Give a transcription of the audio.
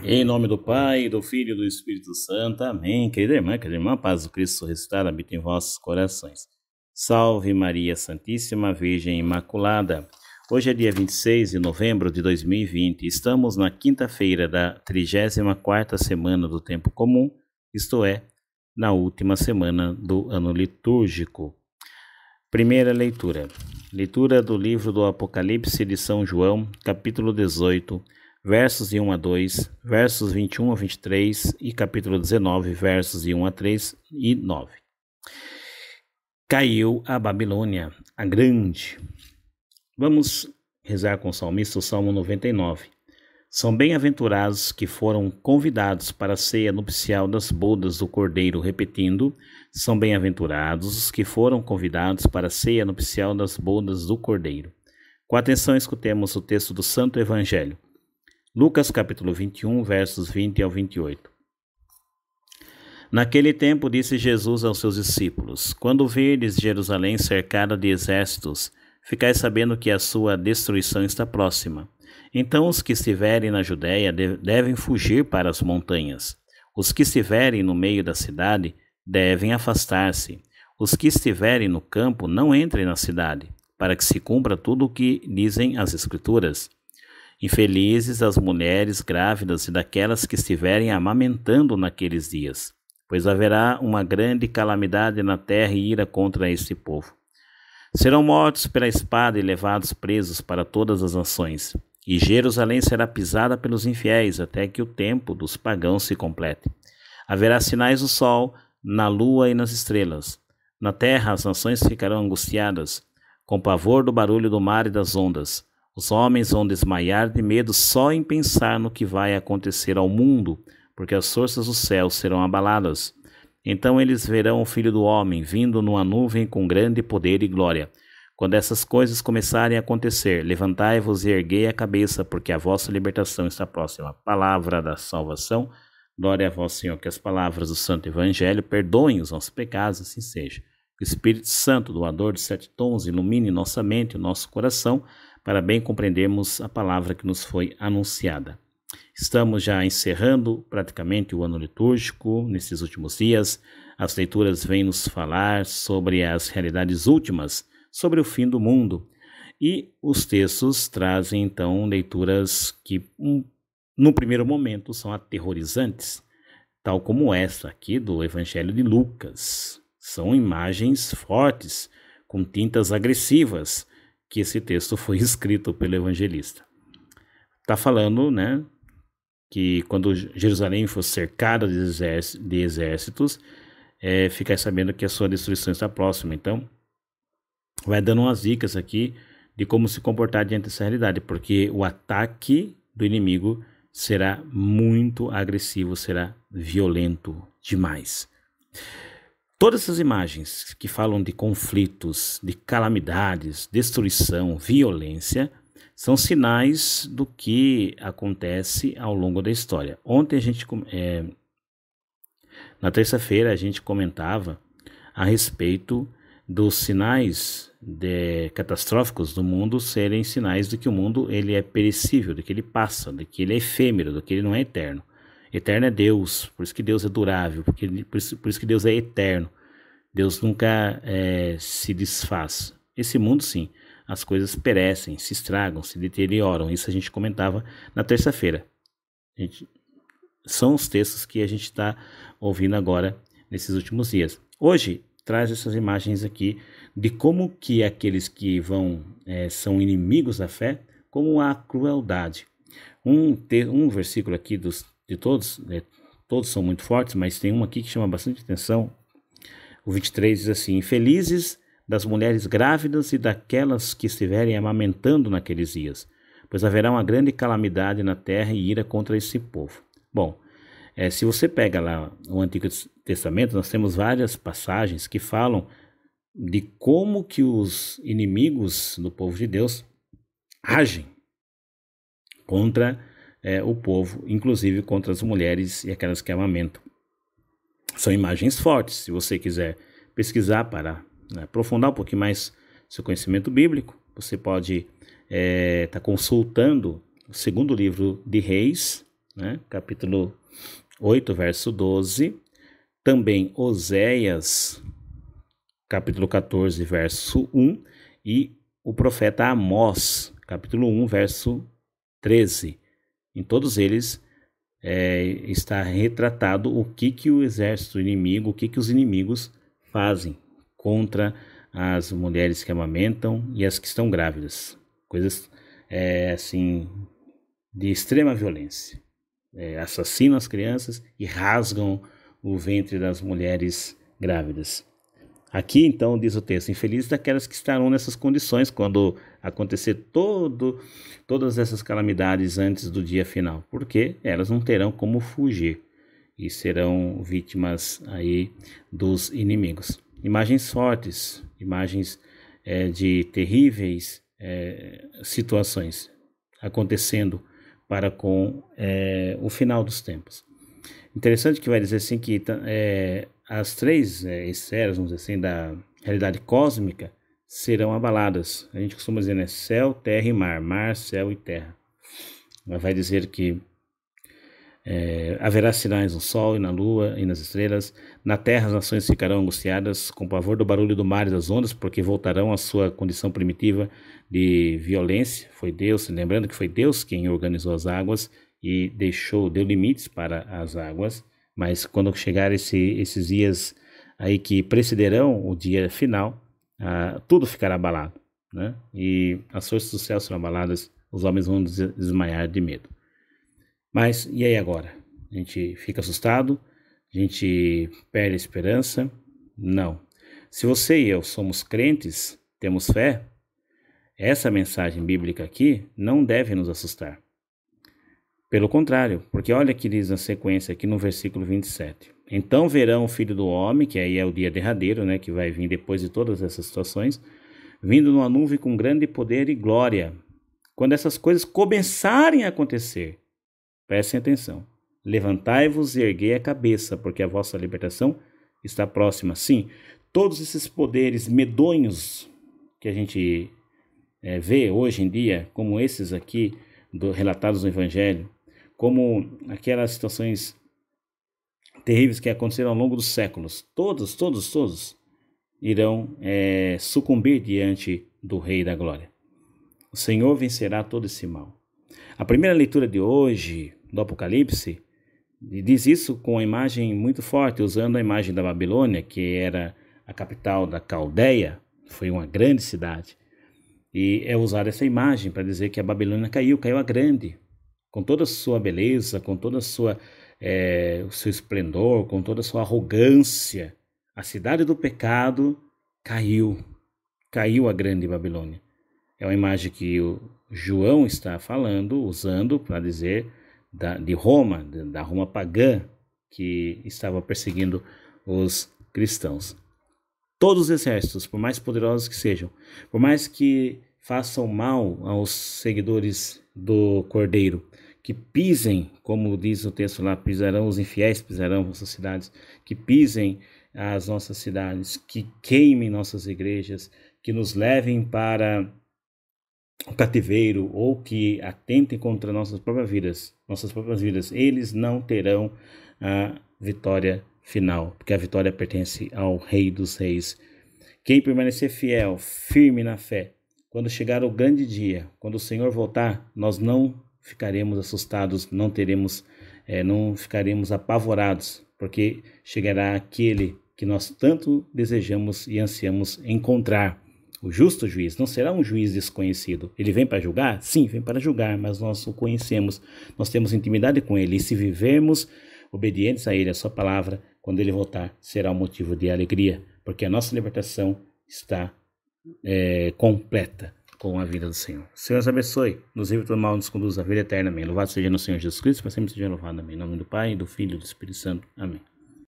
Em nome do Pai, do Filho e do Espírito Santo. Amém. Querida irmã, paz do Cristo ressuscitado habita em vossos corações. Salve Maria Santíssima Virgem Imaculada. Hoje é dia 26 de novembro de 2020. Estamos na quinta-feira da 34ª semana do Tempo Comum, isto é, na última semana do ano litúrgico. Primeira leitura. Leitura do livro do Apocalipse de São João, capítulo 18, versos de 1 a 2, versos 21 a 23 e capítulo 19, versos de 1 a 3 e 9. Caiu a Babilônia, a grande. Vamos rezar com o salmista o Salmo 99. São bem-aventurados que foram convidados para a ceia nupcial das bodas do Cordeiro, repetindo, são bem-aventurados os que foram convidados para a ceia nupcial das bodas do Cordeiro. Com atenção escutemos o texto do Santo Evangelho. Lucas capítulo 21, versos 20 ao 28. Naquele tempo disse Jesus aos seus discípulos: Quando virdes Jerusalém cercada de exércitos, ficai sabendo que a sua destruição está próxima. Então os que estiverem na Judéia devem fugir para as montanhas. Os que estiverem no meio da cidade devem afastar-se. Os que estiverem no campo não entrem na cidade, para que se cumpra tudo o que dizem as Escrituras. Infelizes as mulheres grávidas e daquelas que estiverem amamentando naqueles dias, pois haverá uma grande calamidade na terra e ira contra este povo. Serão mortos pela espada e levados presos para todas as nações, e Jerusalém será pisada pelos infiéis até que o tempo dos pagãos se complete. Haverá sinais no sol, na lua e nas estrelas. Na terra as nações ficarão angustiadas, com pavor do barulho do mar e das ondas. Os homens vão desmaiar de medo só em pensar no que vai acontecer ao mundo, porque as forças do céu serão abaladas. Então eles verão o Filho do Homem vindo numa nuvem com grande poder e glória. Quando essas coisas começarem a acontecer, levantai-vos e erguei a cabeça, porque a vossa libertação está próxima. Palavra da salvação. Glória a vós, Senhor, que as palavras do Santo Evangelho perdoem os nossos pecados, assim seja. Que o Espírito Santo, doador de 7 tons, ilumine nossa mente e o nosso coração, para bem compreendermos a palavra que nos foi anunciada. Estamos já encerrando praticamente o ano litúrgico nesses últimos dias. As leituras vêm nos falar sobre as realidades últimas, sobre o fim do mundo. E os textos trazem então leituras que, no primeiro momento, são aterrorizantes, tal como esta aqui do Evangelho de Lucas. São imagens fortes, com tintas agressivas, que esse texto foi escrito pelo evangelista. Está falando, que quando Jerusalém for cercada de exércitos, ficar sabendo que a sua destruição está próxima. Então, vai dando umas dicas aqui de como se comportar diante dessa realidade, porque o ataque do inimigo será muito agressivo, será violento demais. Todas essas imagens que falam de conflitos, de calamidades, destruição, violência, são sinais do que acontece ao longo da história. Ontem na terça-feira, a gente comentava a respeito dos sinais catastróficos do mundo serem sinais de que o mundo ele é perecível, de que ele passa, de que ele é efêmero, de que ele não é eterno. Eterno é Deus, por isso que Deus é durável, por isso que Deus é eterno. Deus nunca se desfaz. Esse mundo, sim, as coisas perecem, se estragam, se deterioram. Isso a gente comentava na terça-feira. São os textos que a gente está ouvindo agora nesses últimos dias. Hoje, traz essas imagens aqui de como que aqueles que são inimigos da fé, como há crueldade. Um versículo aqui de todos, todos são muito fortes, mas tem um aqui que chama bastante atenção. O 23 diz assim: Infelizes das mulheres grávidas e daquelas que estiverem amamentando naqueles dias, pois haverá uma grande calamidade na terra e ira contra esse povo. Bom, se você pega lá o Antigo Testamento, nós temos várias passagens que falam de como que os inimigos do povo de Deus agem contra o povo, inclusive contra as mulheres e aquelas que amamentam. São imagens fortes. Se você quiser pesquisar para aprofundar um pouquinho mais seu conhecimento bíblico, você pode estar consultando o segundo livro de Reis, né? Capítulo 8, verso 12. Também Oséias, capítulo 14, verso 1. E o profeta Amós, capítulo 1, verso 13. Em todos eles está retratado o que o exército inimigo, o que os inimigos fazem contra as mulheres que amamentam e as que estão grávidas. Coisas assim de extrema violência. Assassinam as crianças e rasgam o ventre das mulheres grávidas. Aqui então diz o texto: infelizes daquelas que estarão nessas condições quando acontecer todas essas calamidades antes do dia final, porque elas não terão como fugir e serão vítimas aí dos inimigos. Imagens fortes, imagens de terríveis situações acontecendo para com o final dos tempos. Interessante que vai dizer assim que as três esferas, vamos dizer assim, da realidade cósmica serão abaladas. A gente costuma dizer, né? Céu, terra e mar. Mar, céu e terra. Mas vai dizer que haverá sinais no sol e na lua e nas estrelas. Na terra as nações ficarão angustiadas com pavor do barulho do mar e das ondas, porque voltarão à sua condição primitiva de violência. Foi Deus, lembrando que foi Deus quem organizou as águas e deu limites para as águas, mas quando chegar esses dias aí que precederão o dia final, tudo ficará abalado, né? E as forças do céu serão abaladas, os homens vão desmaiar de medo. Mas e aí agora? A gente fica assustado? A gente perde a esperança? Não. Se você e eu somos crentes, temos fé, essa mensagem bíblica aqui não deve nos assustar. Pelo contrário, porque olha que diz na sequência aqui no versículo 27. Então verão o Filho do Homem, que aí é o dia derradeiro, né, que vai vir depois de todas essas situações, vindo numa nuvem com grande poder e glória. Quando essas coisas começarem a acontecer, prestem atenção. Levantai-vos e erguei a cabeça, porque a vossa libertação está próxima. Sim, todos esses poderes medonhos que a gente vê hoje em dia, como esses aqui, relatados no Evangelho, como aquelas situações terríveis que aconteceram ao longo dos séculos, todos irão sucumbir diante do Rei da Glória. O Senhor vencerá todo esse mal. A primeira leitura de hoje, do Apocalipse, diz isso com uma imagem muito forte, usando a imagem da Babilônia, que era a capital da Caldeia, foi uma grande cidade. E é usar essa imagem para dizer que a Babilônia caiu a grande, com toda a sua beleza, com toda a sua, o seu esplendor, com toda a sua arrogância. A cidade do pecado caiu a grande Babilônia. É uma imagem que o João está usando para dizer de Roma, da Roma pagã, que estava perseguindo os cristãos. Todos os exércitos, por mais poderosos que sejam, por mais que façam mal aos seguidores do Cordeiro, que pisem, como diz o texto lá, pisarão os infiéis, pisarão nossas cidades, que pisem as nossas cidades, que queimem nossas igrejas, que nos levem para o cativeiro ou que atentem contra nossas próprias vidas, eles não terão a vitória final, porque a vitória pertence ao Rei dos Reis. Quem permanecer fiel, firme na fé, quando chegar o grande dia, quando o Senhor voltar, nós não ficaremos assustados, não ficaremos apavorados, porque chegará aquele que nós tanto desejamos e ansiamos encontrar, o justo juiz. Não será um juiz desconhecido. Ele vem para julgar? Sim, vem para julgar, mas nós o conhecemos, nós temos intimidade com ele, e se vivermos obedientes a ele, a sua palavra, quando ele voltar, será um motivo de alegria, porque a nossa libertação está completa com a vida do Senhor. O Senhor nos abençoe, nos livre do mal, nos conduz à vida eterna. Amém. Louvado seja no Senhor Jesus Cristo, para sempre seja louvado. Amém. Em nome do Pai, do Filho e do Espírito Santo. Amém.